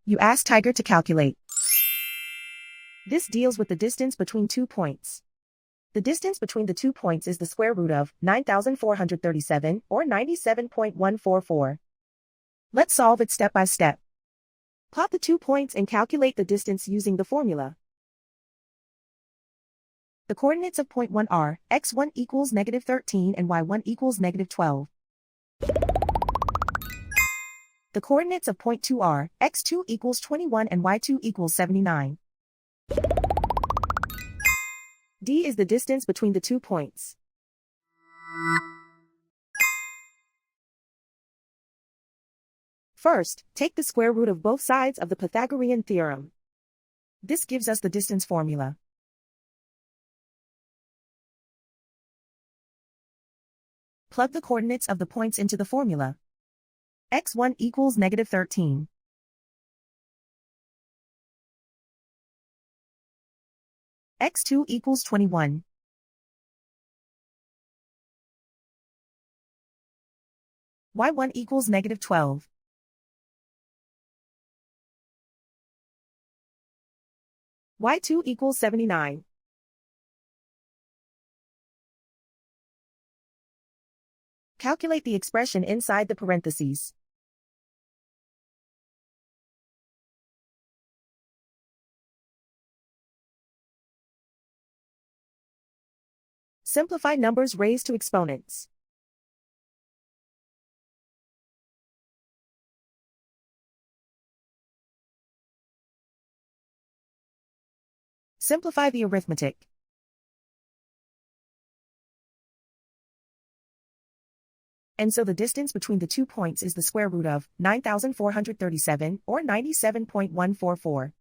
You ask Tiger to calculate. This deals with the distance between 2 points. The distance between the 2 points is the square root of 9,437, or 97.144. Let's solve it step by step. Plot the 2 points and calculate the distance using the formula. The coordinates of point 1 are x1 equals -13 and y1 equals -12. The coordinates of point 2 are x2 equals 21 and y2 equals 79. D is the distance between the 2 points. First, take the square root of both sides of the Pythagorean theorem. This gives us the distance formula. Plug the coordinates of the points into the formula. x1 equals -13. x2 equals 21. y1 equals -12. y2 equals 79. Calculate the expression inside the parentheses. Simplify numbers raised to exponents. Simplify the arithmetic. And so the distance between the 2 points is the square root of 9,437, or 97.144.